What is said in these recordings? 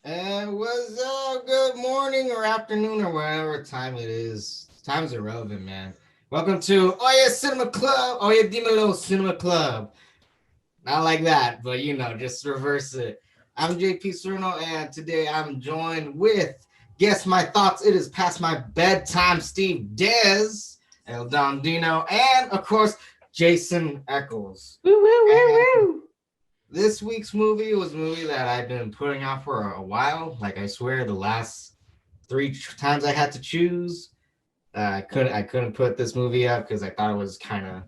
And what's up? Good morning or afternoon or whatever time it is. Time's irrelevant, man. Welcome to Cinema Club. Dímelo Cinema Club. Not like that, but just reverse it. I'm JP Cerno, and today I'm joined with Guess My Thoughts. It is past my bedtime, Steve Dez, El Don Dino, and of course, Jason Eccles. Woo, woo, woo, woo. This week's movie was a movie that I've been putting off for a while. Like I swear, the last three times I had to choose, I couldn't put this movie up because I thought it was kind of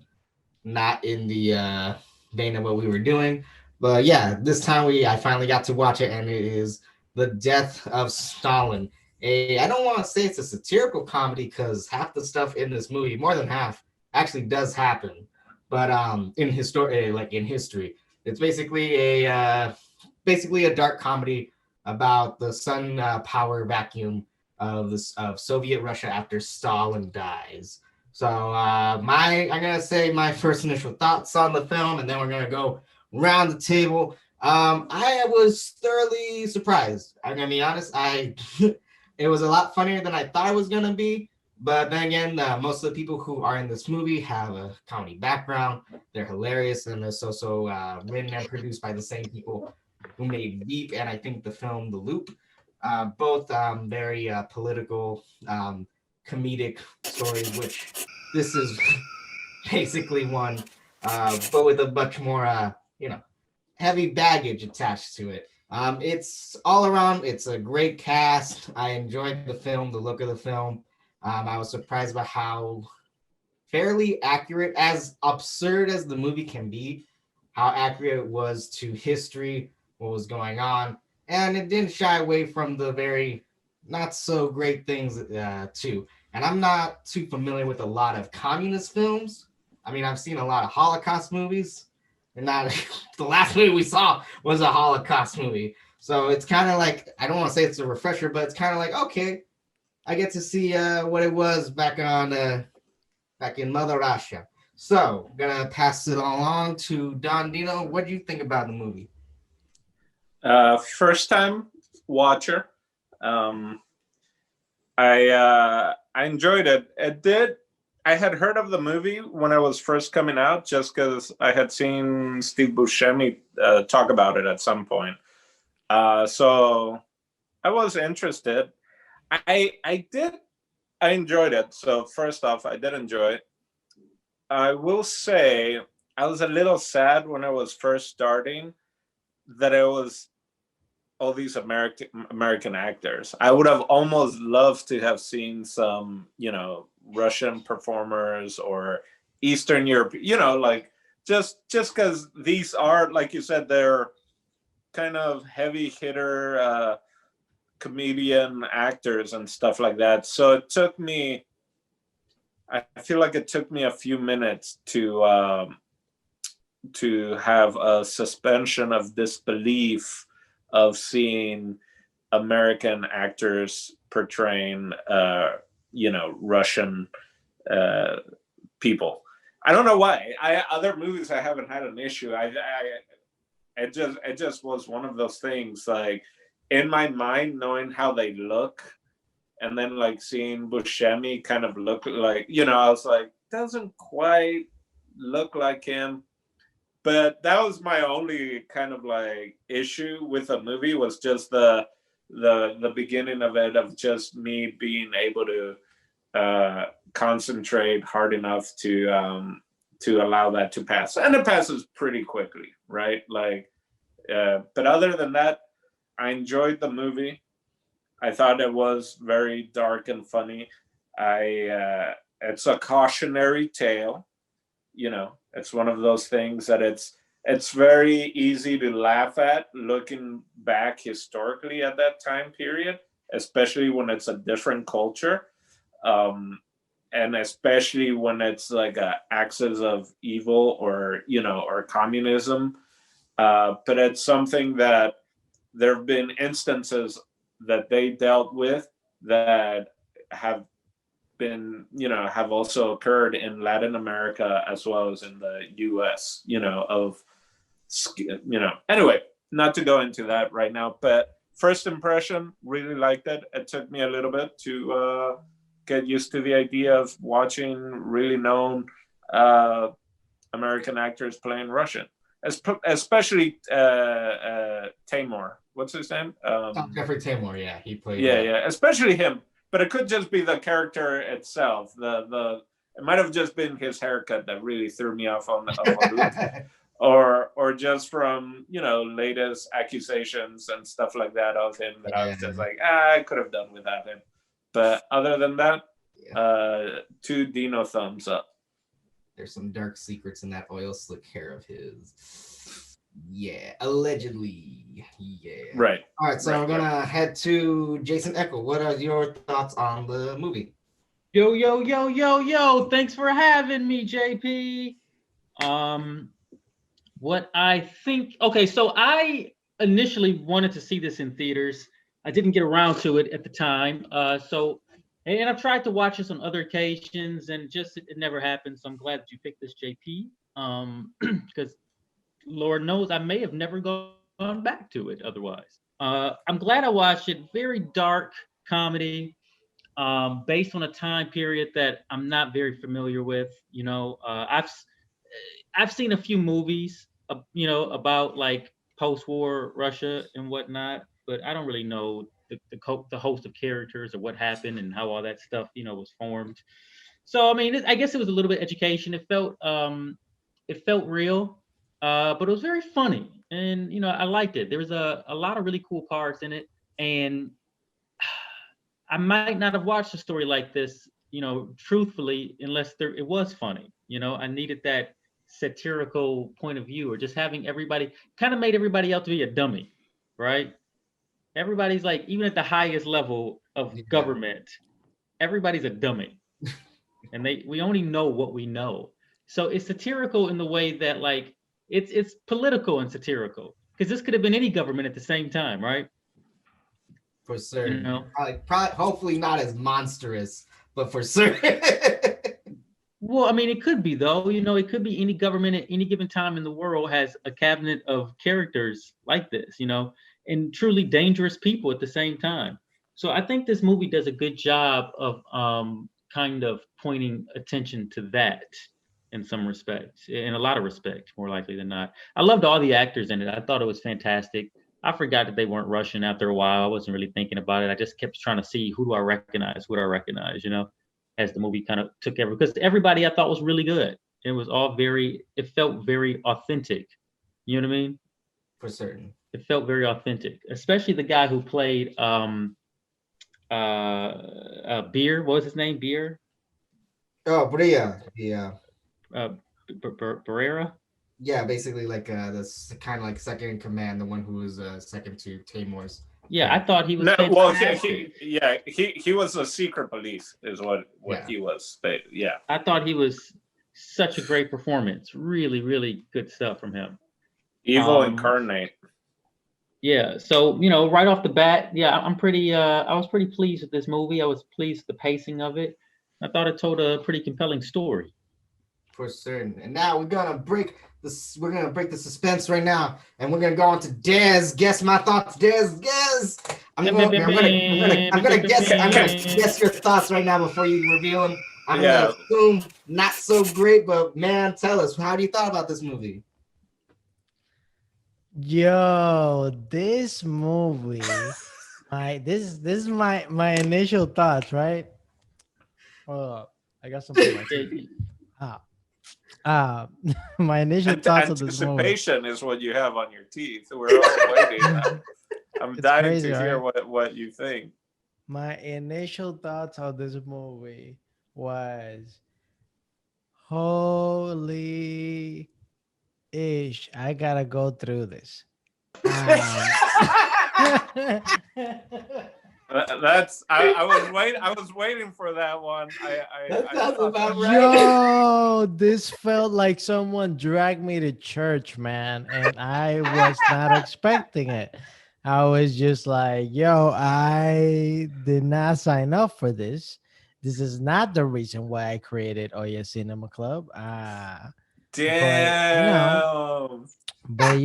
not in the vein of what we were doing. But yeah, this time I finally got to watch it, and it is The Death of Stalin. I don't want to say it's a satirical comedy because half the stuff in this movie, more than half, actually does happen. But in history, it's basically a dark comedy about the sun power vacuum of Soviet Russia after Stalin dies. So I'm gonna say my first initial thoughts on the film, and then we're gonna go round the table. I was thoroughly surprised. I'm gonna be honest. It was a lot funnier than I thought it was gonna be. But then again, most of the people who are in this movie have a comedy background. They're hilarious, and it's also written and produced by the same people who made Veep and I think the film The Loop. Both very political, comedic stories, which this is basically one, but with a much more, heavy baggage attached to it. It's all around. It's a great cast. I enjoyed the film, the look of the film. I was surprised by how fairly accurate, as absurd as the movie can be, how accurate it was to history, what was going on, and it didn't shy away from the very not so great things too. And I'm not too familiar with a lot of communist films. I mean, I've seen a lot of Holocaust movies, and not the last movie we saw was a Holocaust movie. So it's kind of like I don't want to say it's a refresher, but it's kind of like okay, I get to see what it was back in Mother Russia. So gonna pass it along to Don Dino. What do you think about the movie? First time watcher. Um, I enjoyed it. It did. I had heard of the movie when it was first coming out, just because I had seen Steve Buscemi talk about it at some point. So I was interested. I did. I enjoyed it. So first off, I did enjoy it. I will say I was a little sad when I was first starting that it was all these American actors. I would have almost loved to have seen some, Russian performers or Eastern Europe, like just because these are, like you said, they're kind of heavy hitter comedian actors and stuff like that. So it took me. I feel like it took me a few minutes to have a suspension of disbelief of seeing American actors portraying, Russian people. I don't know why. Other movies I haven't had an issue. It just was one of those things. Like in my mind, knowing how they look, and then like seeing Buscemi kind of look like, I was like, doesn't quite look like him. But that was my only kind of like issue with the movie, was just the beginning of it, of just me being able to concentrate hard enough to allow that to pass, and it passes pretty quickly, right? Like, but other than that, I enjoyed the movie. I thought it was very dark and funny. It's a cautionary tale. It's one of those things that it's very easy to laugh at looking back historically at that time period, especially when it's a different culture, and especially when it's like a axis of evil or communism. But it's something that there have been instances that they dealt with that have have also occurred in Latin America as well as in the US, anyway, not to go into that right now, but first impression, really liked it. It took me a little bit to get used to the idea of watching really known American actors playing Russian, especially Tambor. What's his name? Jeffrey Tambor. Yeah, he played. Yeah, especially him. But it could just be the character itself. It might have just been his haircut that really threw me off on the or just from latest accusations and stuff like that of him that I was just like, I could have done without him. But other than that, 2 Dino thumbs up. There's some dark secrets in that oil slick hair of his. Yeah, allegedly. Yeah. Right. All right, so we're gonna head to Jason Eckel. What are your thoughts on the movie? Yo. Thanks for having me, JP. What I think, okay, so I initially wanted to see this in theaters. I didn't get around to it at the time. And I've tried to watch this on other occasions and just it never happened. So I'm glad that you picked this, JP. Because Lord knows I may have never gone back to it otherwise. I'm glad I watched it. Very dark comedy, based on a time period that I'm not very familiar with. I've seen a few movies, about like post-war Russia and whatnot, but I don't really know the host of characters or what happened and how all that stuff, was formed. So I mean, I guess it was a little bit education. It felt real, but it was very funny, and I liked it. There was a lot of really cool parts in it, and I might not have watched a story like this, truthfully, unless it was funny. I needed that satirical point of view, or just having everybody kind of made everybody out to be a dummy, right? Everybody's like, even at the highest level of government, everybody's a dummy, and we only know what we know. So it's satirical in the way that like it's political and satirical, because this could have been any government at the same time, right? For certain. Probably, hopefully not as monstrous, but for certain. Well, I mean, it could be though. It could be any government at any given time in the world has a cabinet of characters like this, and truly dangerous people at the same time. So I think this movie does a good job of kind of pointing attention to that in some respects, in a lot of respects, more likely than not. I loved all the actors in it. I thought it was fantastic. I forgot that they weren't Russian after a while. I wasn't really thinking about it. I just kept trying to see who do I recognize, as the movie kind of took over, because everybody I thought was really good. It was all it felt very authentic. You know what I mean? For certain. It felt very authentic, especially the guy who played Beer. What was his name? Beer? Oh, Bria. Yeah. Barrera? Yeah, basically like this kind of like second in command, the one who was second to Tamor's. Yeah, I thought he was. He was a secret police, is what he was. But yeah, I thought he was such a great performance. Really, really good stuff from him. Evil incarnate. Yeah, so right off the bat, I was pretty pleased with this movie. I was pleased with the pacing of it. I thought it told a pretty compelling story. For certain. And now we're gonna break the suspense right now, and we're gonna go on to Des. Guess my thoughts, Des. Guess. I'm gonna guess your thoughts right now before you reveal them. I'm gonna assume not so great, but man, tell us, how do you thought about this movie? Yo, this movie, this is my initial thoughts, right? I got something. My initial thoughts of this movie. Anticipation is what you have on your teeth. We're all waiting. I'm dying crazy, to hear what you think. My initial thoughts of this movie was, holy ish, I gotta go through this. I was waiting for that one. Yo, this felt like someone dragged me to church, man, and I was not expecting it. I was just like, yo, I did not sign up for this. This is not the reason why I created Oya Cinema Club. Damn. But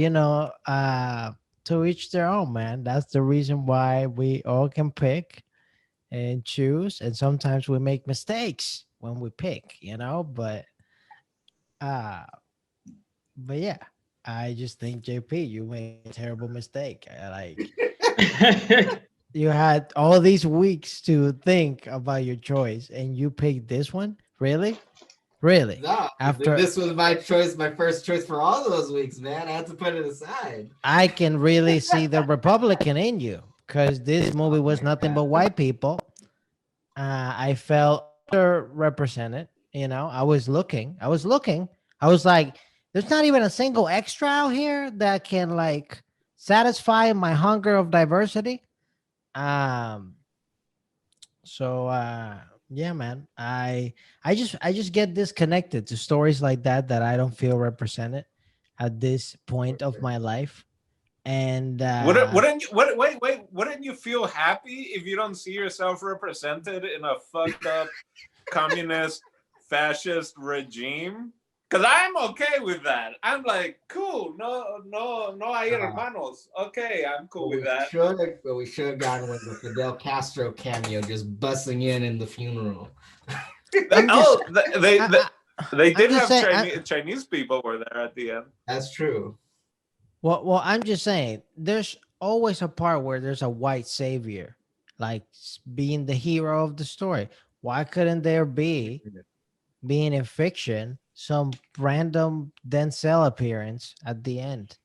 to each their own, man. That's the reason why we all can pick and choose, and sometimes we make mistakes when we pick, uh but yeah, I just think, JP, you made a terrible mistake. You had all these weeks to think about your choice and you picked this one? Really? No, After this was my choice, my first choice for all those weeks, man. I had to put it aside. I can really see the Republican in you, because this movie was nothing but white people. I felt underrepresented. I was looking. I was like, there's not even a single extra out here that can like satisfy my hunger of diversity. Um. So yeah, man. I just get disconnected to stories like that I don't feel represented at this point of my life. And wouldn't you feel happy if you don't see yourself represented in a fucked up communist fascist regime? Because I'm okay with that. I'm like, cool, no hay hermanos. Okay, I'm cool with that. What we should have gotten was the Fidel Castro cameo just busting in the funeral. They did have Chinese people were there at the end. That's true. Well, I'm just saying, there's always a part where there's a white savior, like being the hero of the story. Why couldn't there be, being in fiction, some random Denzel appearance at the end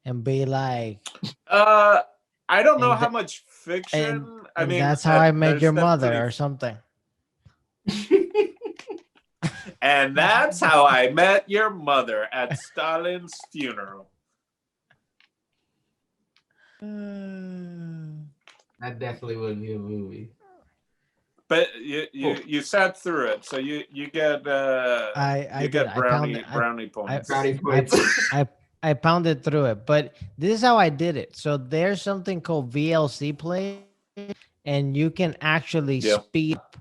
and be like, I don't know how much fiction. I mean, that's how I met your mother or something. And that's how I met your mother at Stalin's funeral. That definitely would be a movie. But you sat through it, so you get brownie points. Brownie points. I pounded through it, but this is how I did it. So there's something called VLC play, and you can actually speed up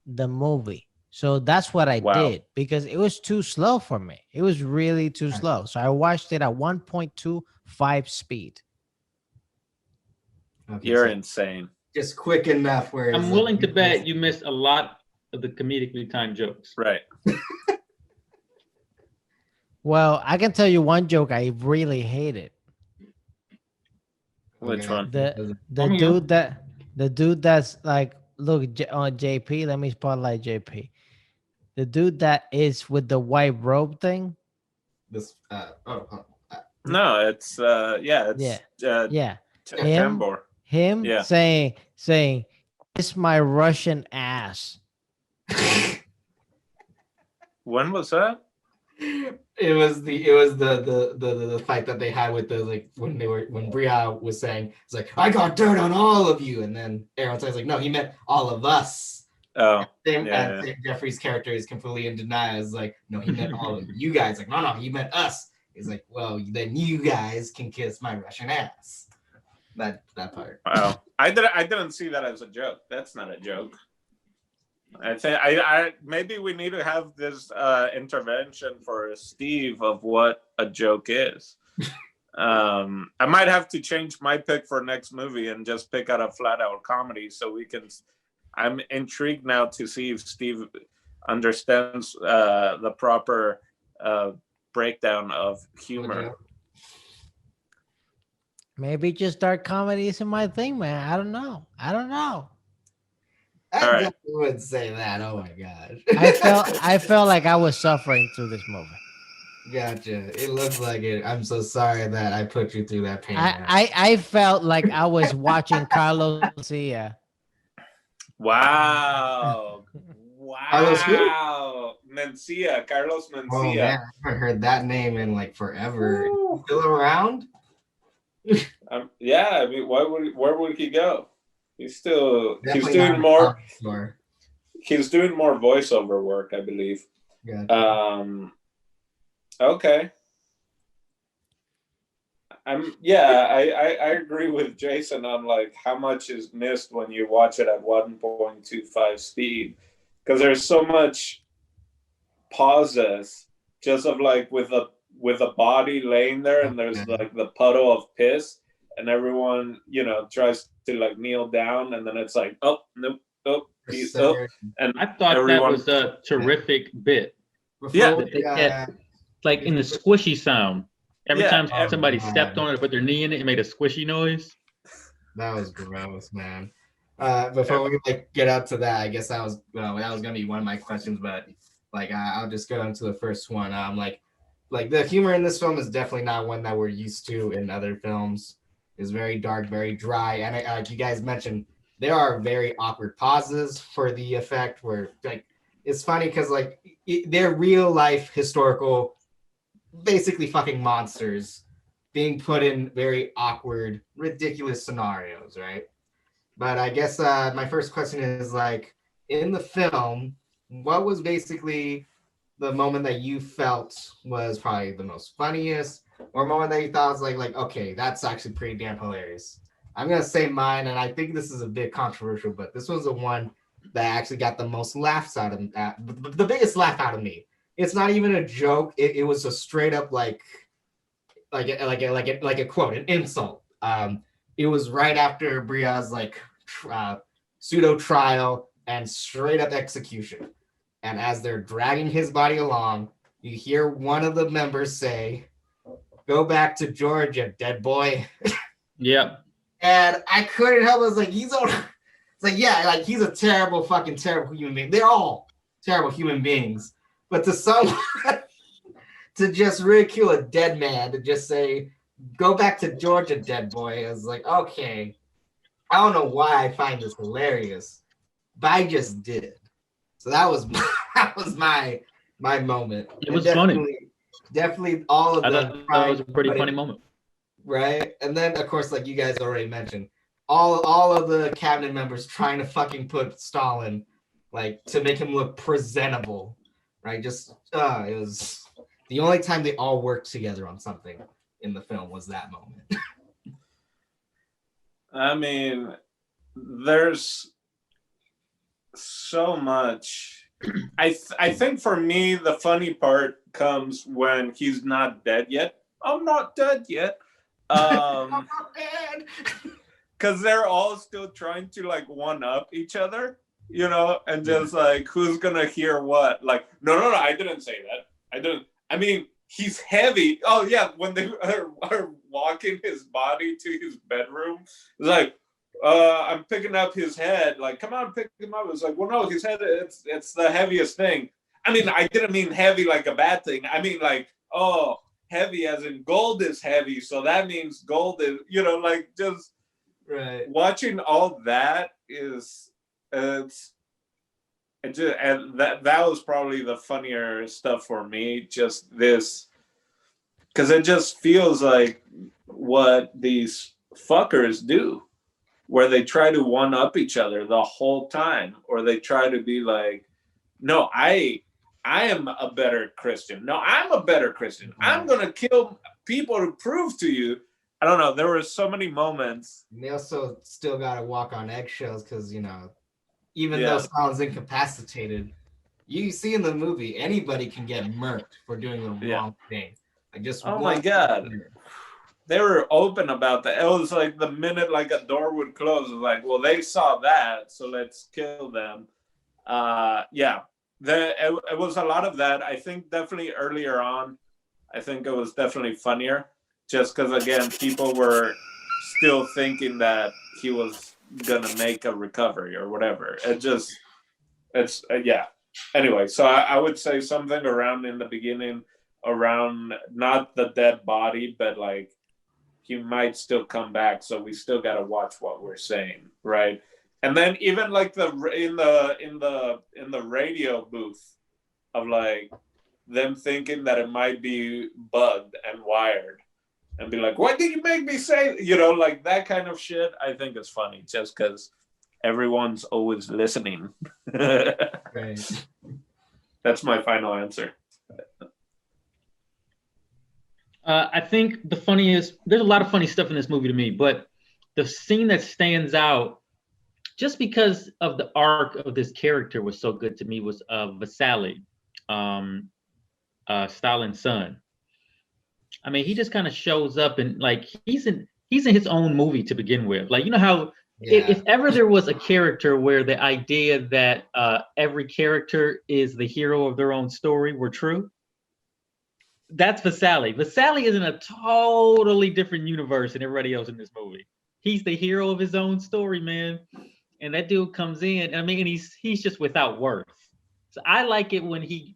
the movie. So that's what I did, because it was too slow for me. It was really too slow. So I watched it at 1.25 speed. Okay, you're insane. Just quick enough where I'm willing to bet you missed a lot of the comedically timed jokes. Right. Well, I can tell you one joke I really hated. Which one? The dude that's like, look, JP, let me spotlight JP. The dude that is with the white robe thing. No, it's Tambor. Him saying, "Kiss my Russian ass." When was that? It was the fight that they had with the, like, when Bria was saying, it's like, I got dirt on all of you, and then Aaron's like, no, he meant all of us. Oh, Jeffrey's character is completely in denial. It's like, no, he meant all of you guys. Like, no, he meant us. He's like, well, then you guys can kiss my Russian ass. That part. Wow, I didn't see that as a joke. That's not a joke. I think I maybe we need to have this intervention for Steve of what a joke is. I might have to change my pick for next movie and just pick out a flat out comedy so we can. I'm intrigued now to see if Steve understands the proper breakdown of humor. Maybe just dark comedy isn't my thing, man. I don't know. I definitely would say that. Oh my gosh. I felt like I was suffering through this movie. Gotcha. It looks like it. I'm so sorry that I put you through that pain. I felt like I was watching Carlos Mencia. Wow. Carlos Mencia. Oh, man, I haven't heard that name in like forever. Still around? Yeah, I mean, where would he go? He's doing more. He's doing more voiceover work, I believe. Gotcha. Okay. I agree with Jason on like how much is missed when you watch it at 1.25 speed, because there's so much pauses just of like with with a body laying there, and there's like the puddle of piss, and everyone, you know, tries to like kneel down, and then it's like, oh, nope, oh, he's up. And I thought everyone, that was a terrific bit. Yeah. That they kept, like in the squishy sound. Every time somebody stepped on it or put their knee in it, it made a squishy noise. That was gross, man. Before we like get up to that, I guess that was gonna be one of my questions, but like I'll just go into the first one. Like the humor in this film is definitely not one that we're used to in other films. It's very dark, very dry, and like you guys mentioned, there are very awkward pauses for the effect where like it's funny because like they're real life historical, basically fucking monsters being put in very awkward, ridiculous scenarios, right? But I guess my first question is like, in the film, what was basically the moment that you felt was probably the most funniest, or moment that you thought was like, okay, that's actually pretty damn hilarious? I'm gonna say mine, and I think this is a bit controversial, but this was the one that actually got the most laughs out of the biggest laugh out of me. It's not even a joke. It was a straight up like a quote, an insult. It was right after Bria's like pseudo trial and straight up execution. And as they're dragging his body along, you hear one of the members say, "Go back to Georgia, dead boy." Yep. And I couldn't help. I was like, it's like, yeah, like he's a terrible human being. They're all terrible human beings. But to someone to just ridicule a dead man, to just say, "Go back to Georgia, dead boy," I was like, okay, I don't know why I find this hilarious, but I just did. So that was my moment. It was funny. Definitely all of them. That was a pretty funny moment. Right? And then, of course, like you guys already mentioned, all of the cabinet members trying to fucking put Stalin, like, to make him look presentable, right? Just, it was the only time they all worked together on something in the film was that moment. I mean, there's so much. I think for me, the funny part comes when he's not dead yet. I'm not dead yet. I'm not dead. Because they're all still trying to like one up each other, you know, and just like, who's gonna hear what? Like, no, I didn't say that. I didn't. I mean, he's heavy. Oh yeah, when they are walking his body to his bedroom, it's like, I'm picking up his head. Like, come on, pick him up. It's like, well, no, his head, it's the heaviest thing. I mean, I didn't mean heavy like a bad thing. I mean like, oh, heavy as in gold is heavy, so that means gold is, you know, like just right. Watching all that is and that was probably the funnier stuff for me. Just this, because it just feels like what these fuckers do, where they try to one up each other the whole time, or they try to be like, no, I am a better Christian. No, I'm a better Christian. I'm going to kill people to prove to you. I don't know. There were so many moments. And they also still got to walk on eggshells because, you know, even though Stalin's incapacitated, you see in the movie, anybody can get murked for doing the wrong thing. Like just oh my God. They were open about that. It was like the minute like a door would close, it was like, well, they saw that, so let's kill them. It was a lot of that. I think definitely earlier on, I think it was definitely funnier, just because again, people were still thinking that he was gonna make a recovery or whatever. Anyway, so I would say something around in the beginning, around not the dead body, but like he might still come back, so we still got to watch what we're saying, right? And then even like in the radio booth of like them thinking that it might be bugged and wired, and be like, "What did you make me say?" You know, like that kind of shit. I think is funny just because everyone's always listening. Right. That's my final answer. I think the funniest. There's a lot of funny stuff in this movie to me, but the scene that stands out, just because of the arc of this character, was so good to me was Vasily, Stalin's son. I mean, he just kind of shows up and like he's in his own movie to begin with. Like, you know how if ever there was a character where the idea that every character is the hero of their own story were true, that's Vasily. Vasily is in a totally different universe than everybody else in this movie. He's the hero of his own story, man. And that dude comes in. I mean, and he's just without worth. So I like it when he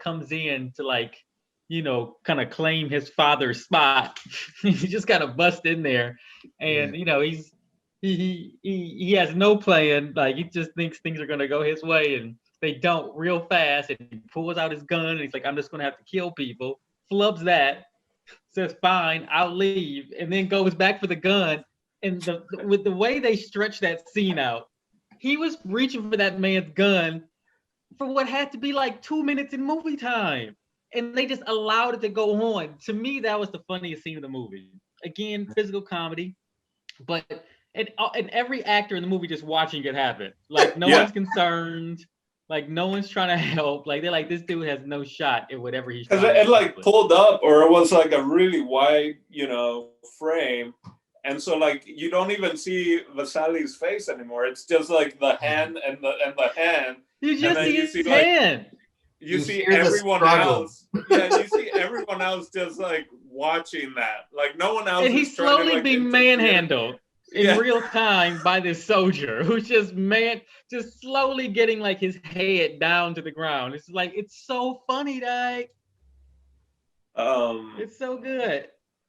comes in to like, you know, kind of claim his father's spot. He just kind of bust in there, and you know, he has no plan. Like he just thinks things are gonna go his way, and they don't real fast. And he pulls out his gun, and he's like, "I'm just gonna have to kill people." Flubs that, says, "Fine, I'll leave," and then goes back for the gun. And with the way they stretch that scene out, he was reaching for that man's gun for what had to be like 2 minutes in movie time. And they just allowed it to go on. To me, that was the funniest scene of the movie. Again, physical comedy, but and every actor in the movie just watching it happen. Like no one's concerned. Like no one's trying to help. Like they're like, this dude has no shot at whatever he's trying to do. Because it like pulled up, or it was like a really wide, you know, frame. And so like you don't even see Vasily's face anymore. It's just like the hand and the hand. You just see his hand. You see everyone else. Yeah, you see everyone else just like watching that. Like no one else. And he's slowly being manhandled in real time by this soldier who's just slowly getting like his head down to the ground. It's like it's so funny, Dyke. It's so good.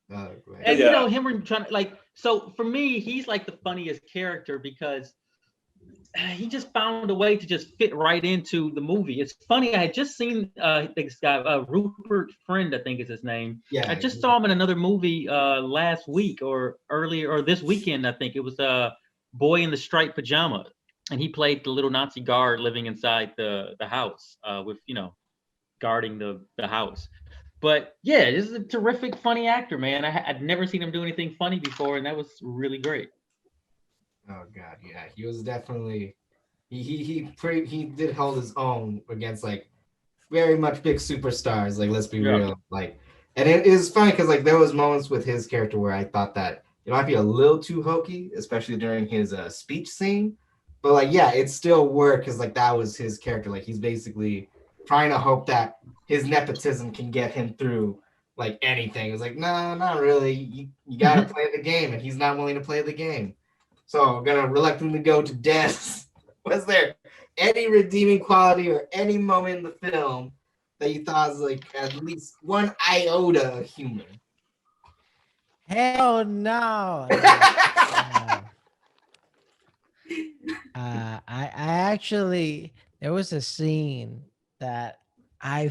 And you know him trying to like. So for me, he's like the funniest character because he just found a way to just fit right into the movie. It's funny. I had just seen this guy, Rupert Friend, I think is his name. Yeah. I just saw him in another movie last week or earlier or this weekend. I think it was Boy in the Striped Pajama, and he played the little Nazi guard living inside the house with guarding the house. But yeah, this is a terrific, funny actor, man. I'd never seen him do anything funny before, and that was really great. Oh God, yeah, he was definitely he did hold his own against like very much big superstars. Like let's be real, like, and it is funny because like there was moments with his character where I thought that it might be a little too hokey, especially during his speech scene. But like yeah, it still worked because like that was his character. Like he's basically trying to hope that his nepotism can get him through like anything. It's like no, not really. You got to play the game, and he's not willing to play the game. So I'm gonna reluctantly go to death. Was there any redeeming quality or any moment in the film that you thought was like at least one iota of humor? Hell no. I actually there was a scene that I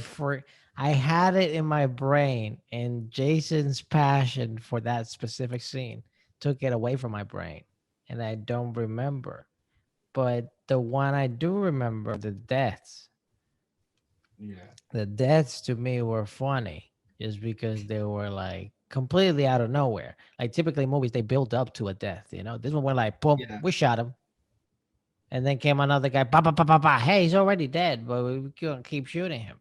had it in my brain, and Jason's passion for that specific scene took it away from my brain. And I don't remember, but the one I do remember, the deaths. Yeah, the deaths to me were funny, just because they were like completely out of nowhere. Like typically movies, they build up to a death. You know, this one went like, boom, we shot him, and then came another guy, ba ba ba ba ba. Hey, he's already dead, but we can't keep shooting him.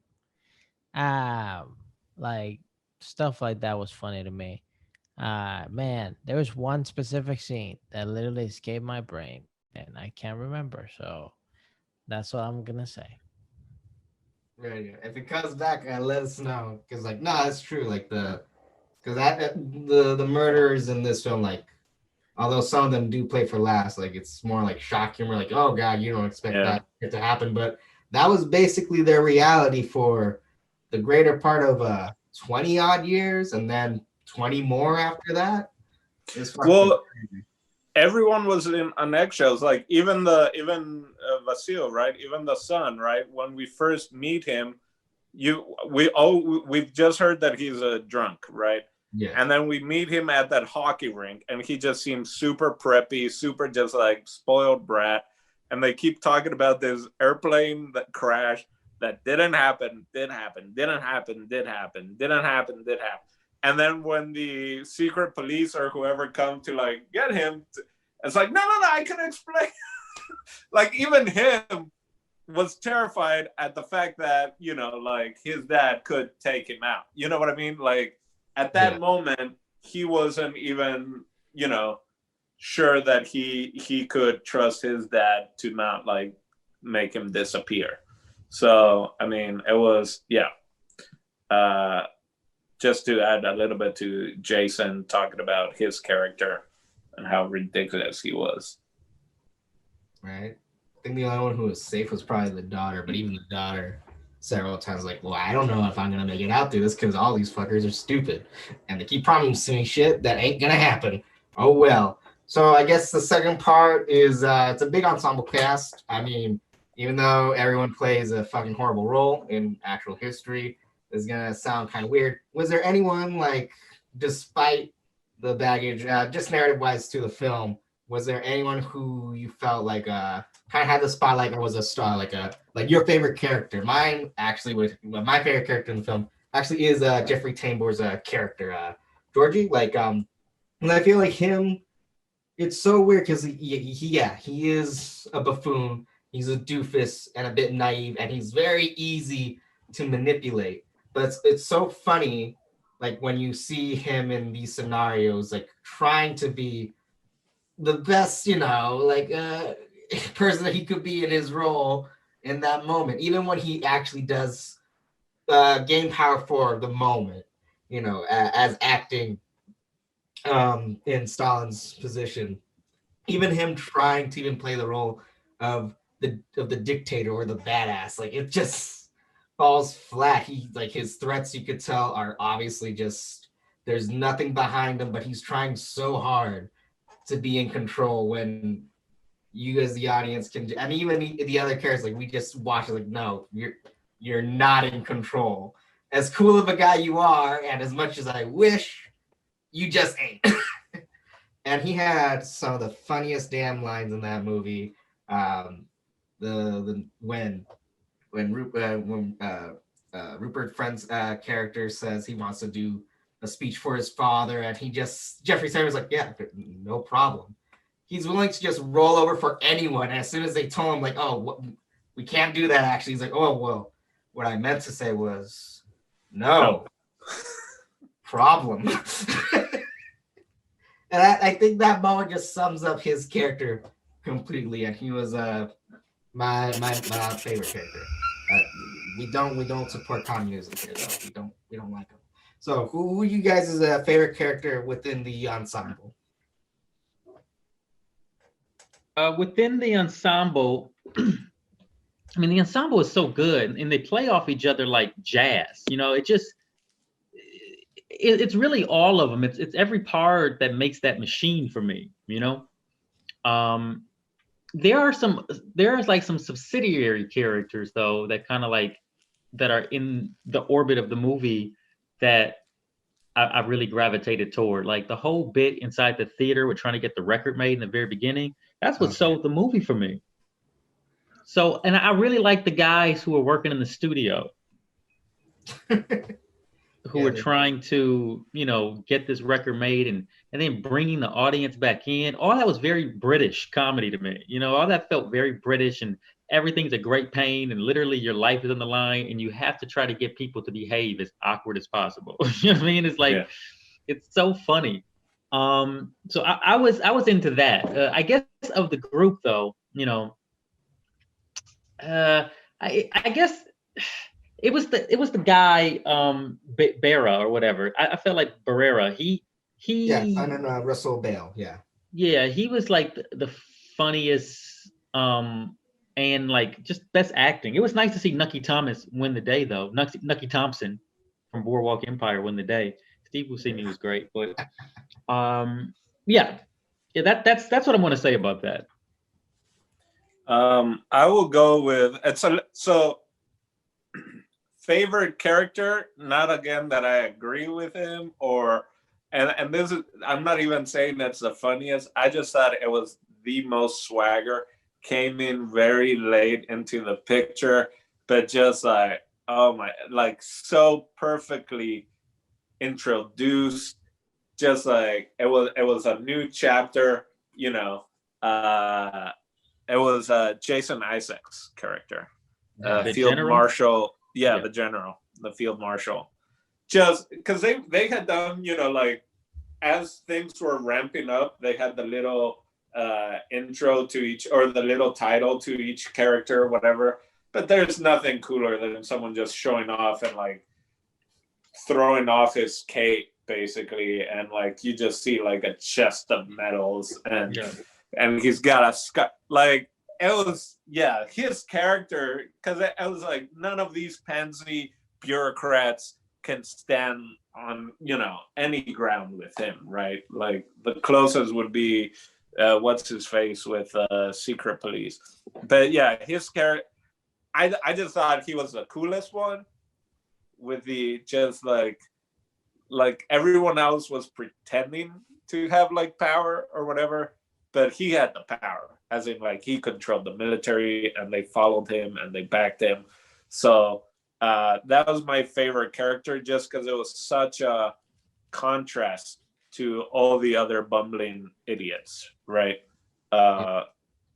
Like stuff like that was funny to me. Man, there was one specific scene that literally escaped my brain and I can't remember, so that's what I'm gonna say. Right. If it comes back, let us know, because like no, it's true. Like the murderers in this film, like although some of them do play for laughs, like it's more like shock humor, like oh god, you don't expect that to happen, but that was basically their reality for the greater part of 20 odd years, and then 20 more after that. Well, everyone was on eggshells. Like even Vasil, right? Even the son, right? When we first meet him, we've just heard that he's a drunk, right? Yeah. And then we meet him at that hockey rink, and he just seems super preppy, super just like spoiled brat. And they keep talking about this airplane that crashed that didn't happen. And then when the secret police or whoever come to like get him, it's like, no, I can explain. Like even him was terrified at the fact that, you know, like his dad could take him out. You know what I mean? Like at that moment, he wasn't even, sure that he could trust his dad to not like make him disappear. So, I mean, it was, just to add a little bit to Jason talking about his character and how ridiculous he was. Right. I think the only one who was safe was probably the daughter, but even the daughter several times like, well, I don't know if I'm gonna make it out through this because all these fuckers are stupid and they keep promising me shit that ain't gonna happen. Oh well. So I guess the second part is it's a big ensemble cast. I mean, even though everyone plays a fucking horrible role in actual history, it's gonna sound kind of weird. Was there anyone like, despite the baggage, just narrative wise to the film, was there anyone who you felt like kind of had the spotlight or was a star, like your favorite character? Mine actually was my favorite character in the film actually is Jeffrey Tambor's character, Georgie. And I feel like him. It's so weird because he is a buffoon. He's a doofus and a bit naive, and he's very easy to manipulate. But it's so funny, like when you see him in these scenarios, like trying to be the best, person that he could be in his role in that moment, even when he actually does gain power for the moment, as acting in Stalin's position. Even him trying to even play the role of the dictator or the badass, like it just falls flat. He like his threats, you could tell, are obviously just there's nothing behind him, but he's trying so hard to be in control when you as the audience can, and even the other characters, like we just watch it, like no, you're not in control. As cool of a guy you are, and as much as I wish, you just ain't. And he had some of the funniest damn lines in that movie. When Rupert Friend's character says he wants to do a speech for his father, and Jeffrey Tambor's like, yeah, no problem. He's willing to just roll over for anyone. And as soon as they told him, like, oh, we can't do that, actually, he's like, oh, well, what I meant to say was, no problem. And I think that moment just sums up his character completely. And he was my favorite character. We don't support communism here, though. We don't like him. So who you guys is a favorite character within the ensemble? Within the ensemble, I mean, the ensemble is so good, and they play off each other like jazz. It's really all of them. It's every part that makes that machine for me. There's like some subsidiary characters though that kind of like that are in the orbit of the movie that I really gravitated toward. Like the whole bit inside the theater with trying to get the record made in the very beginning. That's what sold the movie for me. So, and I really like the guys who are working in the studio. Who are trying to, get this record made and then bringing the audience back in. All that was very British comedy to me. All that felt very British, and everything's a great pain, and literally your life is on the line, and you have to try to get people to behave as awkward as possible. You know what I mean? It's like, It's so funny. So I was into that. I guess of the group though, I guess. It was the guy, Barra or whatever. I felt like Barrera. Russell Beale. Yeah. Yeah, he was like the funniest, and like just best acting. It was nice to see Nucky Thomas win the day, though. Nucky Thompson from Boardwalk Empire win the day. Steve Buscemi was great, but that's what I want to say about that. I will go with so. Favorite character, not again that I agree with him and this is, I'm not even saying that's the funniest. I just thought it was the most swagger, came in very late into the picture, but just like, oh my, like so perfectly introduced, just like it was a new chapter, it was Jason Isaacs' character, Field General? Marshal. The general, the field marshal. just because they had done, you know, like as things were ramping up, they had the little intro to each, or the little title to each character, whatever. But there's nothing cooler than someone just showing off and like throwing off his cape, basically, and like you just see like a chest of medals, and he's got a scar. Like it was, yeah, his character, because it was like none of these pansy bureaucrats can stand on, you know, any ground with him, right? Like the closest would be what's his face with secret police. But yeah, his character, I just thought he was the coolest one, with the just like everyone else was pretending to have like power or whatever, but he had the power, as in like he controlled the military and they followed him and they backed him. So that was my favorite character, just because it was such a contrast to all the other bumbling idiots, right?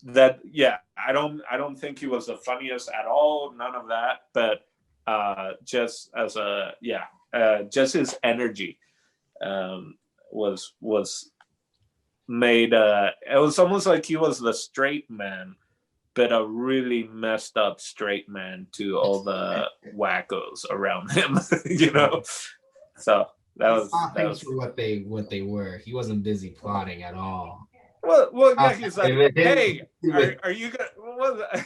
That, yeah, I don't think he was the funniest at all, none of that, but just as a, just his energy was made, it was almost like he was the straight man, but a really messed up straight man to all the wackos around him, you know? So that was for what they were. He wasn't busy plotting at all. Well, yeah, he's like, hey, are you gonna, what was it?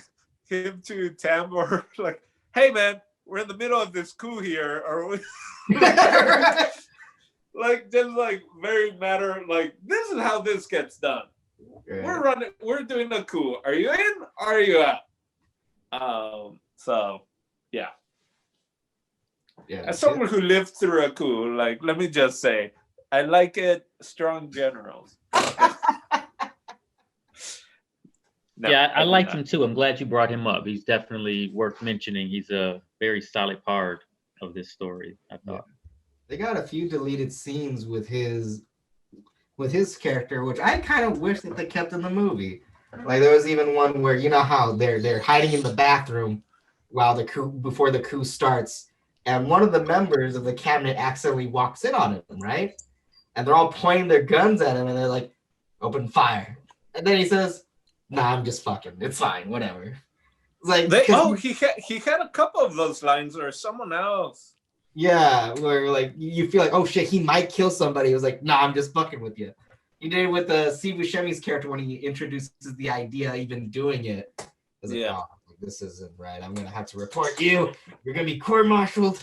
Him to Tambor, like, hey man, we're in the middle of this coup here, are we? Like, just like very matter, like, this is how this gets done. Right. We're doing the coup. Are you in? Or are you out? So yeah. As someone who lived through a coup, like, let me just say, I like it. Strong generals. No, yeah, I liked him too. I'm glad you brought him up. He's definitely worth mentioning. He's a very solid part of this story, I thought. They got a few deleted scenes with his character, which I kind of wish that they kept in the movie. Like there was even one where, you know how they're hiding in the bathroom while before the coup starts, and one of the members of the cabinet accidentally walks in on him, right? And they're all pointing their guns at him, and they're like, "Open fire!" And then he says, "Nah, I'm just fucking. It's fine, whatever." It's like he had a couple of those lines, or someone else. Yeah, where like you feel like, oh shit, he might kill somebody. It was like, nah, I'm just fucking with you. He did it with Steve Buscemi's character when he introduces the idea of even doing it. Like, oh, this isn't right. I'm gonna have to report you. You're gonna be court-martialed.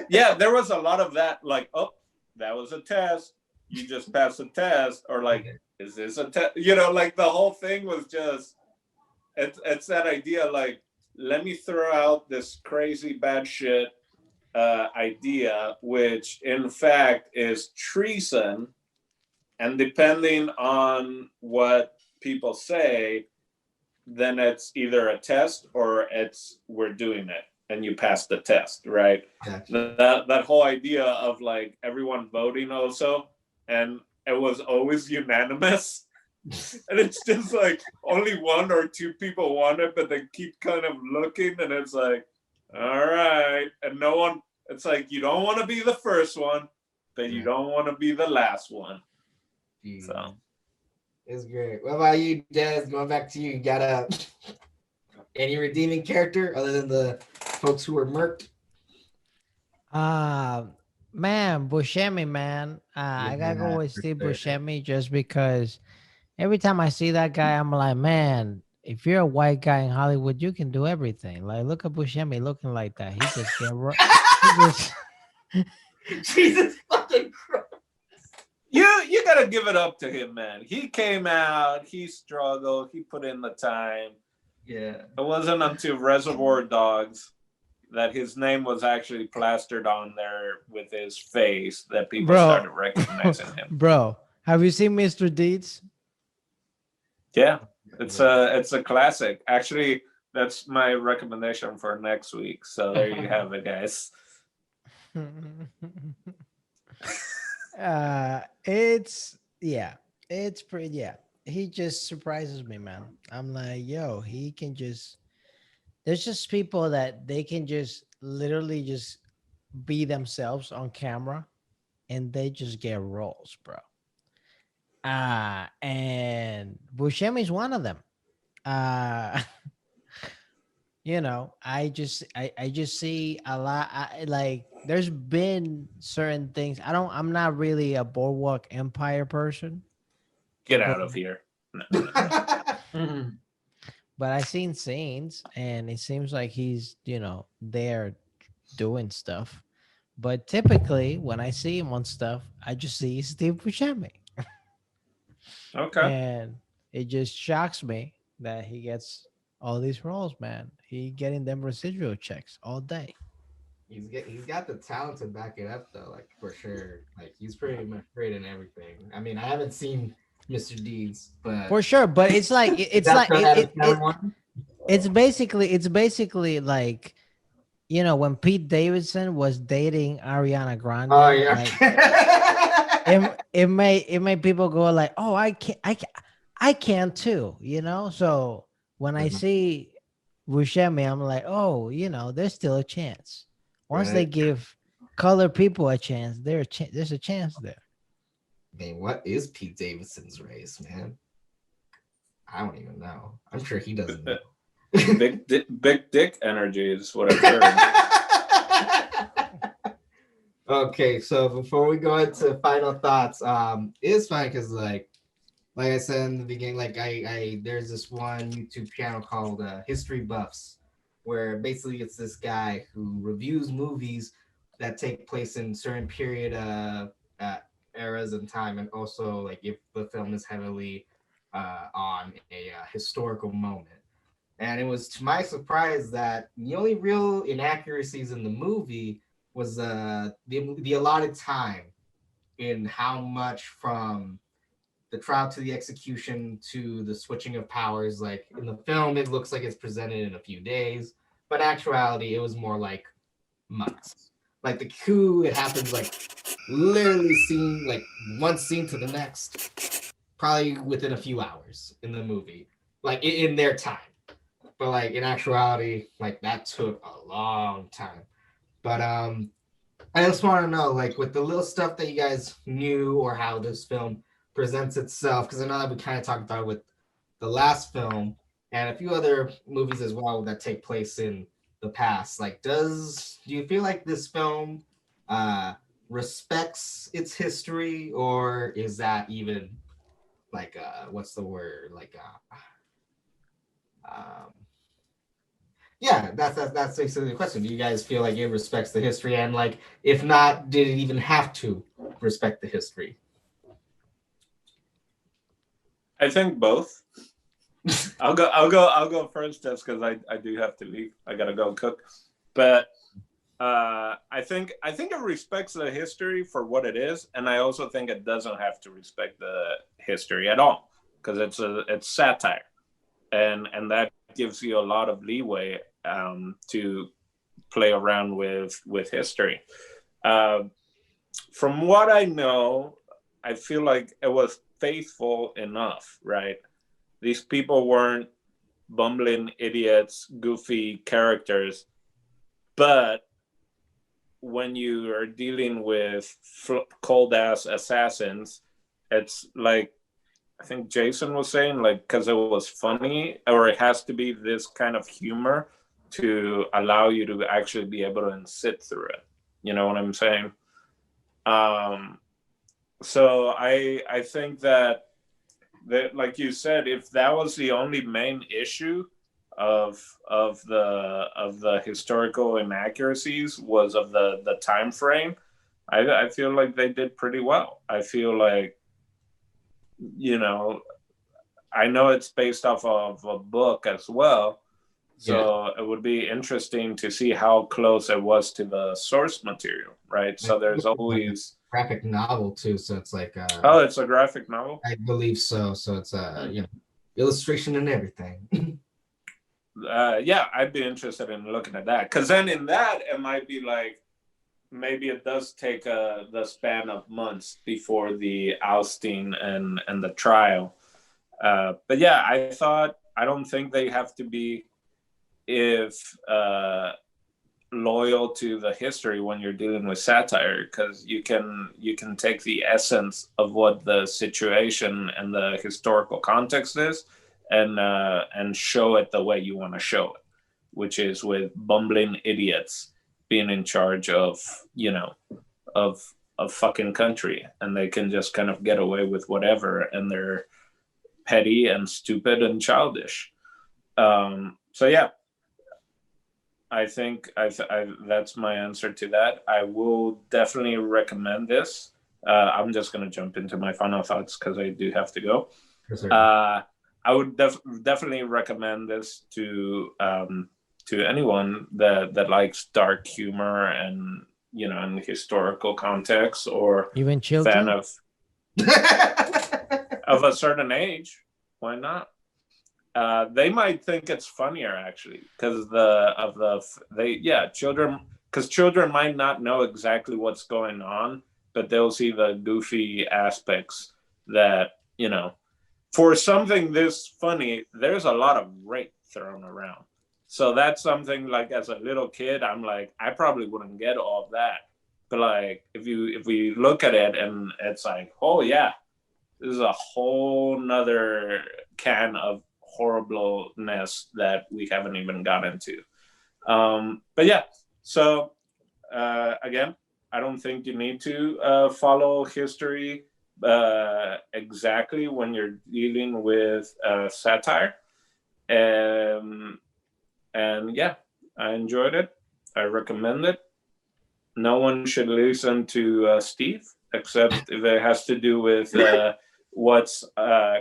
Yeah, there was a lot of that. Like, oh, that was a test. You just passed a test, or like, is this a test? You know, like the whole thing was just. It's that idea. Like, let me throw out this crazy bad shit idea, which in fact is treason, and depending on what people say, then it's either a test or it's we're doing it and you pass the test, right? Gotcha. That whole idea of like everyone voting also, and it was always unanimous. And it's just like only one or two people want it, but they keep kind of looking, and it's like, all right, and no one. It's like you don't want to be the first one, but you don't want to be the last one. Jeez. So it's great. What about you, Des? Going back to you, you got any redeeming character other than the folks who were murked? Man, Buscemi, man. I gotta go with Steve Buscemi just because every time I see that guy, I'm like, man, if you're a white guy in Hollywood, you can do everything. Like, look at Buscemi looking like that. He just get Jesus fucking Christ. You gotta give it up to him, man. He came out, he struggled, he put in the time. Yeah. It wasn't until Reservoir Dogs that his name was actually plastered on there with his face that people started recognizing him. Bro, have you seen Mr. Deeds? Yeah, it's a classic. Actually, that's my recommendation for next week. So there you have it, guys. It's pretty. He just surprises me, man. I'm like, yo, he can just. There's just people that they can just literally just be themselves on camera, and they just get roles, bro. And Buscemi is one of them. Uh, I just see a lot. Like, there's been certain things. I'm not really a Boardwalk Empire person, Get but out of here. No. Mhm. but I seen scenes, and it seems like he's there doing stuff. But typically, when I see him on stuff, I just see Steve Buscemi, Okay. and it just shocks me that he gets all these roles, man. He getting them residual checks all day. He's got the talent to back it up though, like for sure. Like he's pretty much great in everything. I mean, I haven't seen Mr. Deeds, but For sure, but it's like it's that's like the Adam Sandler one. it's basically like, when Pete Davidson was dating Ariana Oh Grande, yeah. like it made people go like, oh, I can too, So when I see Buscemi, I'm like, oh, there's still a chance. Once they Right. give colored people a chance, there's a chance there. I mean, what is Pete Davidson's race, man? I don't even know. I'm sure he doesn't know. Big dick energy is what I've heard. Okay, so before we go into final thoughts, it's fine because like I said in the beginning, like I there's this one YouTube channel called History Buffs, where basically it's this guy who reviews movies that take place in certain period eras and time, and also like if the film is heavily on a historical moment. And it was to my surprise that the only real inaccuracies in the movie was the allotted time in how much from the trial to the execution to the switching of powers. Like in the film, it looks like it's presented in a few days, but in actuality, it was more like months. Like the coup, it happens like literally scene like one scene to the next, probably within a few hours in the movie, like in their time. But like in actuality, like that took a long time. But I just want to know, like, with the little stuff that you guys knew or how this film presents itself, because I know that we kind of talked about it with the last film and a few other movies as well that take place in the past. Like, do you feel like this film respects its history, or is that even like what's the word? Like um yeah, that's basically the question. Do you guys feel like it respects the history, and like if not, did it even have to respect the history? I think both. I'll go first just because I do have to leave. I gotta go cook. But I think it respects the history for what it is, and I also think it doesn't have to respect the history at all because it's satire, and that gives you a lot of leeway to play around with history. From what I know, I feel like it was faithful enough, right? These people weren't bumbling idiots, goofy characters, but when you are dealing with cold ass assassins, it's like I think Jason was saying, like, because it was funny, or it has to be this kind of humor to allow you to actually be able to sit through it. You know what I'm saying? So I think that like you said, if that was the only main issue of the historical inaccuracies was of the time frame, I feel like they did pretty well. I feel like, I know it's based off of a book as well, so it would be interesting to see how close it was to the source material, right? So there's always graphic novel too, so it's like oh, it's a graphic novel. I believe so. So it's illustration and everything. Yeah, I'd be interested in looking at that because then in that it might be like maybe it does take the span of months before the ousting and the trial. But yeah, I don't think they have to be if loyal to the history when you're dealing with satire, because you can take the essence of what the situation and the historical context is, and show it the way you want to show it, which is with bumbling idiots being in charge of, you know, of a fucking country, and they can just kind of get away with whatever, and they're petty and stupid and childish. So yeah, I think that's my answer to that. I will definitely recommend this. I'm just going to jump into my final thoughts because I do have to go. Yes, I would definitely recommend this to anyone that likes dark humor and, you know, in historical context, or Even children? fan of a certain age. Why not? They might think it's funnier actually, because children, because children might not know exactly what's going on, but they'll see the goofy aspects that, you know, for something this funny, there's a lot of rape thrown around. So that's something, like, as a little kid, I'm like, I probably wouldn't get all of that. But like, if we look at it, and it's like, oh yeah, this is a whole nother can of horribleness that we haven't even got into. But yeah, so again, I don't think you need to follow history exactly when you're dealing with satire. And yeah, I enjoyed it. I recommend it. No one should listen to Steve, except if it has to do with what's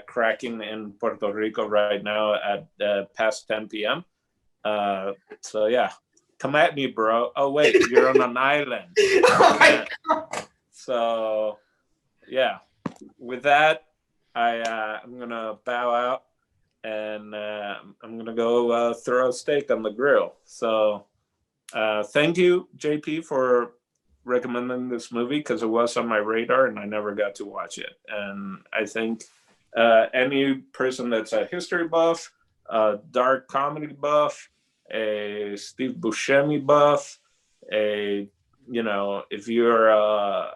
cracking in Puerto Rico right now at past 10 p.m. So yeah, come at me, bro. Oh wait, you're on an island. Oh my God. So yeah, with that, I'm gonna bow out, and I'm gonna go throw a steak on the grill. So thank you, JP, for recommending this movie, because it was on my radar and I never got to watch it. And I think any person that's a history buff, a dark comedy buff, a Steve Buscemi buff, if you're a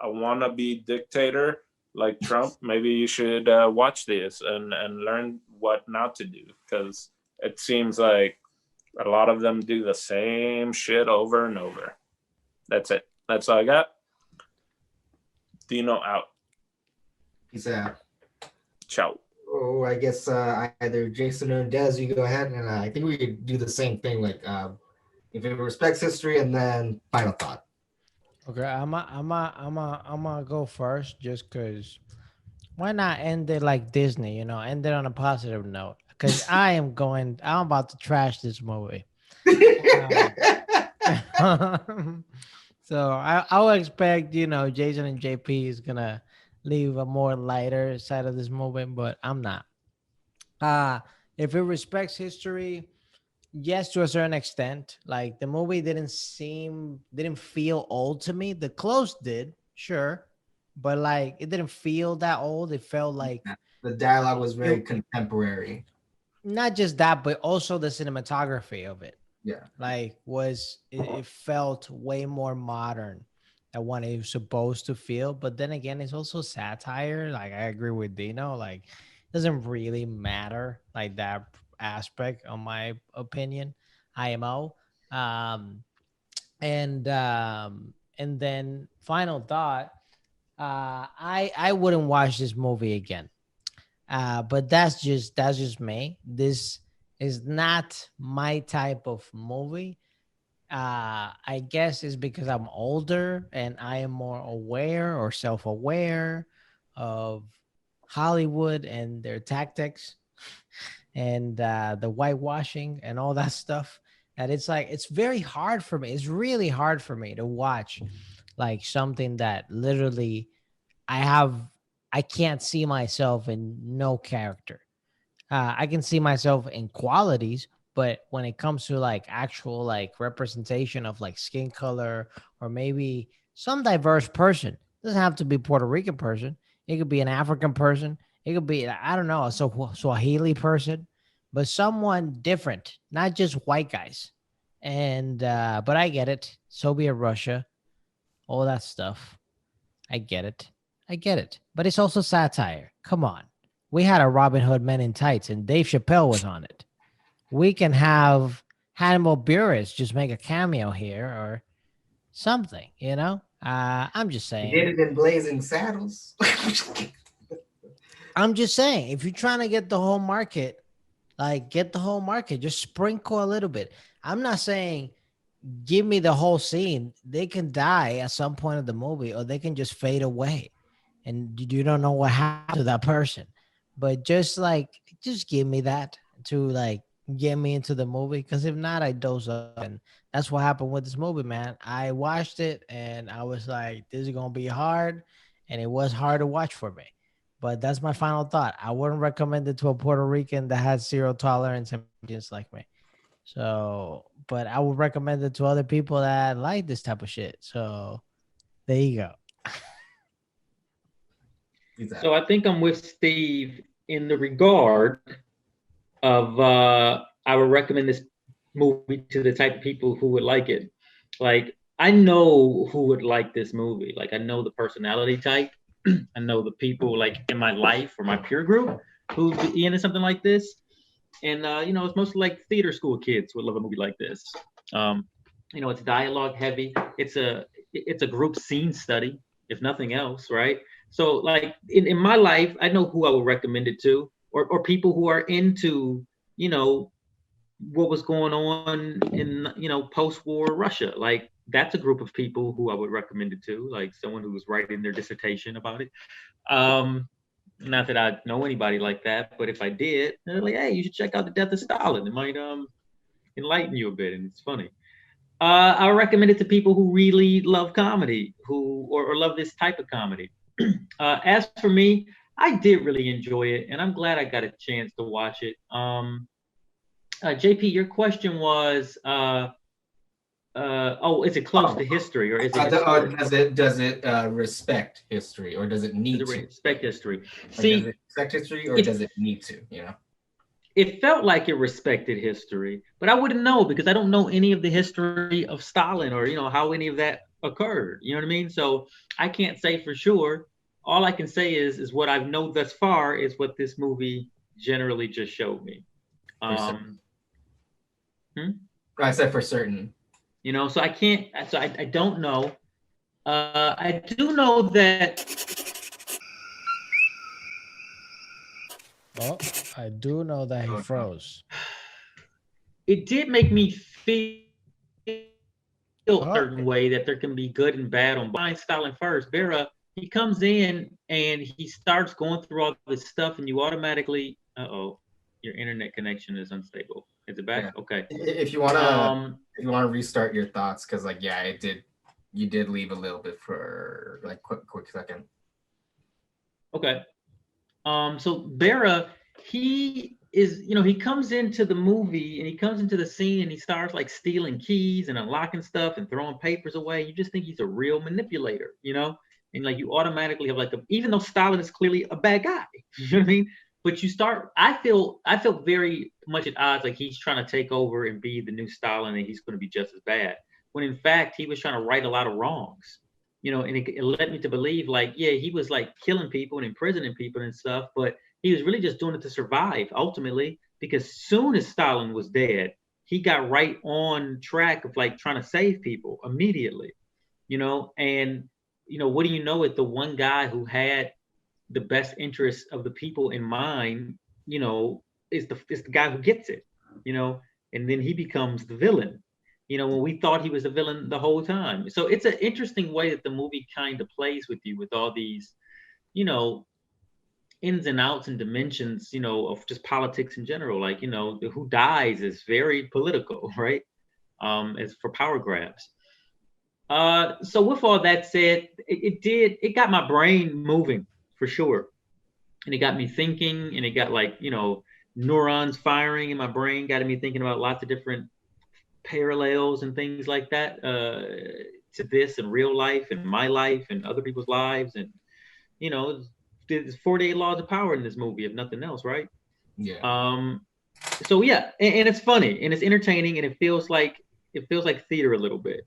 wannabe dictator like Trump, maybe you should watch this and learn what not to do, because it seems like a lot of them do the same shit over and over. That's it. That's all I got. Dino out. Peace out. Ciao. Oh, I guess either Jason or Des, you go ahead, and I think we could do the same thing. Like, if it respects history, and then final thought. Okay, I'm gonna go first, just cause. Why not end it like Disney? You know, end it on a positive note. Cause I'm about to trash this movie. So I would expect, Jason and JP is gonna leave a more lighter side of this movie, but I'm not. If it respects history, yes, to a certain extent. Like, the movie didn't feel old to me. The clothes did, sure, but like, it didn't feel that old. It felt like The dialogue was very contemporary. not just that, but also the cinematography of it. Yeah. Like, it felt way more modern than what it was supposed to feel. But then again, it's also satire. Like, I agree with Dino. Like, it doesn't really matter, like, that aspect, on my opinion. IMO. And then final thought. I wouldn't watch this movie again. But that's just me. This is not my type of movie. I guess it's because I'm older and I am more aware or self-aware of Hollywood and their tactics and the whitewashing and all that stuff. And it's like, it's very hard for me. It's really hard for me to watch like something that literally I can't see myself in no character. I can see myself in qualities, but when it comes to like actual like representation of like skin color or maybe some diverse person, it doesn't have to be Puerto Rican person. It could be an African person. It could be, I don't know, a Swahili person, but someone different, not just white guys. And but I get it. Soviet Russia, all that stuff. I get it. I get it. But it's also satire. Come on. We had a Robin Hood Men in Tights and Dave Chappelle was on it. We can have Hannibal Buress just make a cameo here or something, you know? I'm just He saying. did it in Blazing Saddles. I'm just saying, if you're trying to get the whole market, like get the whole market, just sprinkle a little bit. I'm not saying give me the whole scene. They can die at some point of the movie or they can just fade away and you don't know what happened to that person. But just give me that to like get me into the movie. Because if not, I doze up. And that's what happened with this movie, man. I watched it and I was like, this is going to be hard. And it was hard to watch for me. But that's my final thought. I wouldn't recommend it to a Puerto Rican that has zero tolerance and just like me. So, but I would recommend it to other people that like this type of shit. So there you go. So I think I'm with Steve in the regard of I would recommend this movie to the type of people who would like it. Like I know who would like this movie. Like I know the personality type. I know the people like in my life or my peer group who'd be into something like this. And it's mostly like theater school kids would love a movie like this. It's dialogue heavy. It's a group scene study, if nothing else, right? So like in my life, I know who I would recommend it to, or people who are into, what was going on in post-war Russia. Like that's a group of people who I would recommend it to, like someone who was writing their dissertation about it. Not that I know anybody like that, but if I did, they're like, hey, you should check out The Death of Stalin. It might enlighten you a bit, and it's funny. I recommend it to people who really love comedy, or love this type of comedy. As for me, I did really enjoy it, and I'm glad I got a chance to watch it. JP, your question was, is it close to history, or is it? Does it respect history, or does it need to respect history? See, does it respect history, or does it need to? It felt like it respected history, but I wouldn't know because I don't know any of the history of Stalin or how any of that occurred. You know what I mean? So I can't say for sure. All I can say is what I've known thus far is what this movie generally just showed me. I said for certain. So I can't. So I don't know. I do know that. Oh, I do know that he froze. It did make me feel a certain way that there can be good and bad on Stalin first. Vera, he comes in and he starts going through all this stuff, and you automatically, your internet connection is unstable. Is it back? Yeah. Okay. If you wanna restart your thoughts, because you did leave a little bit for like quick second. Okay. So Vera, he is, he comes into the movie and he comes into the scene and he starts like stealing keys and unlocking stuff and throwing papers away. You just think he's a real manipulator, and like you automatically have like even though Stalin is clearly a bad guy, you know what I mean? But I feel very much at odds, like he's trying to take over and be the new Stalin and he's going to be just as bad. When in fact, he was trying to right a lot of wrongs, and it led me to believe like, yeah, he was like killing people and imprisoning people and stuff, but he was really just doing it to survive ultimately, because soon as Stalin was dead, he got right on track of like trying to save people immediately, and, what do you know it, the one guy who had the best interests of the people in mind, is the guy who gets it, and then he becomes the villain, when we thought he was a villain the whole time. So it's an interesting way that the movie kind of plays with you with all these, ins and outs and dimensions, of just politics in general. Like, who dies is very political, right? It's for power grabs. So with all that said, it got my brain moving for sure. And it got me thinking, and it got like, neurons firing in my brain, got me thinking about lots of different parallels and things like that to this in real life and my life and other people's lives. And, there's 48 laws of power in this movie, if nothing else, right? Yeah. So yeah, and it's funny and it's entertaining and it feels like it feels like theater a little bit.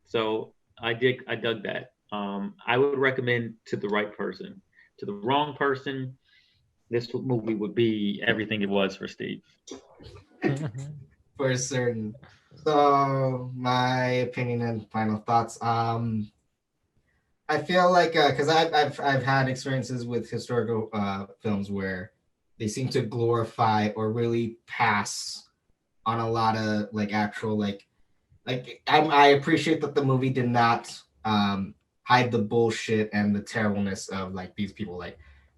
So I dug that. I would recommend to the right person. To the wrong person, this movie would be everything it was for Steve. For certain. So my opinion and final thoughts. I feel like because I've had experiences with historical films where they seem to glorify or really pass on a lot of like actual like I appreciate that the movie did not hide the bullshit and the terribleness of like these people.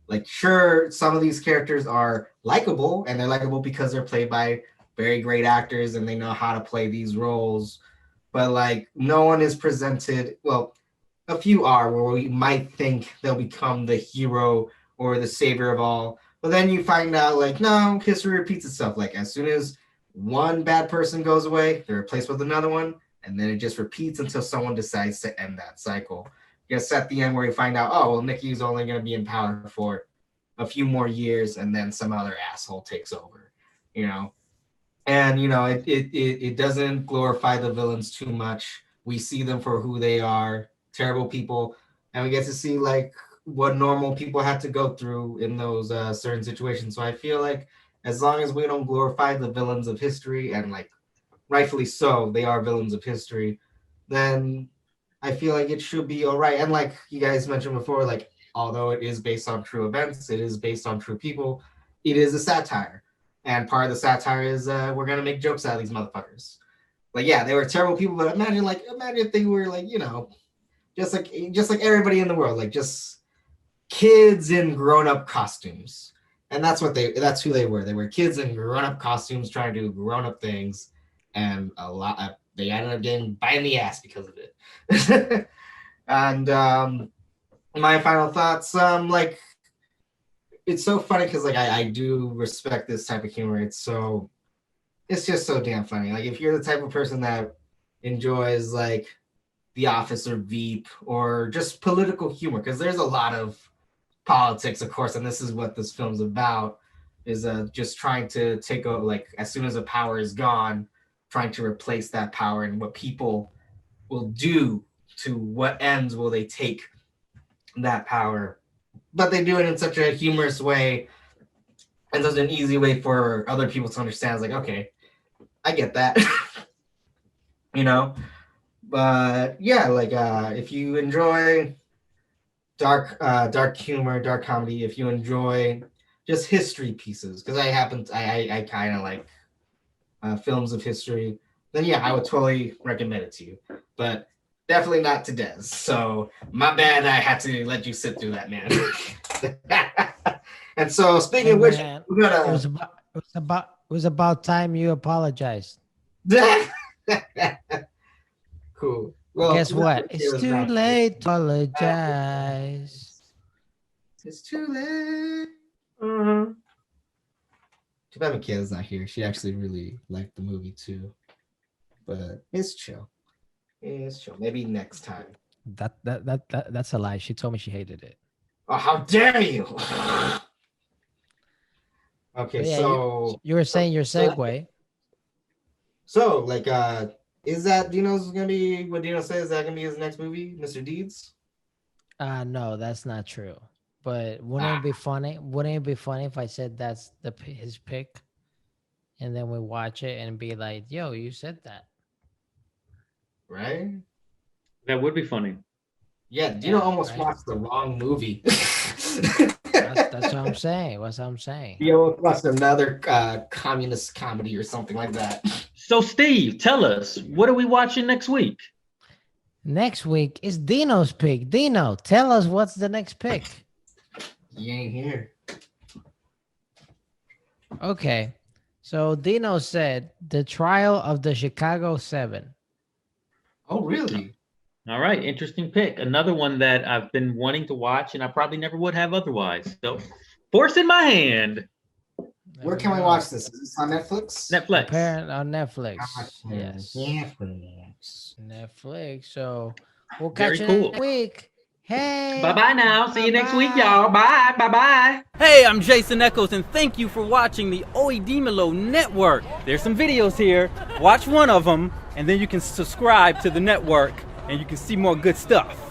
Like sure, some of these characters are likable, and they're likable because they're played by very great actors and they know how to play these roles. But like no one is presented, well, a few are where we might think they'll become the hero or the savior of all. But then you find out like, no, history repeats itself. Like as soon as one bad person goes away, they're replaced with another one. And then it just repeats until someone decides to end that cycle. Just at the end where you find out, oh, well, Nikki's only going to be in power for a few more years and then some other asshole takes over, you know? And, you know, it doesn't glorify the villains too much. We see them for who they are, terrible people. And we get to see, like, what normal people had to go through in those certain situations. So I feel like as long as we don't glorify the villains of history, and, like, rightfully so, they are villains of history, then I feel like it should be all right. And like you guys mentioned before, like, although it is based on true events, it is based on true people, it is a satire. And part of the satire is we're gonna make jokes out of these motherfuckers. Like, yeah, they were terrible people, but imagine if they were like, you know, just like everybody in the world, like just kids in grown-up costumes. And that's who they were. They were kids in grown-up costumes trying to do grown-up things, and they ended up getting bite in the ass because of it. And my final thoughts, like, it's so funny because like I do respect this type of humor. It's just so damn funny. Like if you're the type of person that enjoys like The Office or Veep or just political humor, because there's a lot of politics, of course, and this is what this film's about, is just trying to take over, like as soon as a power is gone, trying to replace that power, and what people will do to what ends will they take that power. But they do it in such a humorous way and such an easy way for other people to understand. It's like, okay, I get that. You know? But yeah, like if you enjoy dark humor, dark comedy, if you enjoy just history pieces, because I kind of like films of history, then yeah, I would totally recommend it to you. But definitely not to Des. So my bad, I had to let you sit through that, man. And so speaking of which, we're gonna... it was about time you apologized. Cool. Well, guess what? It's too late to apologize. It's too late. Mm-hmm. Too bad Michaela's not here. She actually really liked the movie too. But it's chill. It's chill. Maybe next time. That's a lie. She told me she hated it. Oh, how dare you! Okay, yeah, so you were saying your segue. So, like, is that Dino's gonna be what Dino says? Is that gonna be his next movie, Mr. Deeds? No, that's not true. But wouldn't it be funny? Wouldn't it be funny if I said that's his pick, and then we watch it and be like, "Yo, you said that." Right? That would be funny. Yeah, Dino almost watched the wrong movie. That's what I'm saying. What's I'm saying? You almost watched another communist comedy or something like that. So, Steve, tell us, what are we watching next week? Next week is Dino's pick. Dino, tell us what's the next pick. He ain't here. Okay. So Dino said The Trial of the Chicago 7. Oh, really? All right, interesting pick. Another one that I've been wanting to watch, and I probably never would have otherwise. So, force in my hand. Where can we watch this? Is this on Netflix? Netflix. Apparently on Netflix. Yes. Netflix. So we'll catch you next week. Hey. Bye-bye now. See you next week, y'all. Bye. Bye-bye. Hey, I'm Jason Echoes, and thank you for watching the Oidimelo Network. There's some videos here. Watch one of them. and then you can subscribe to the network and you can see more good stuff.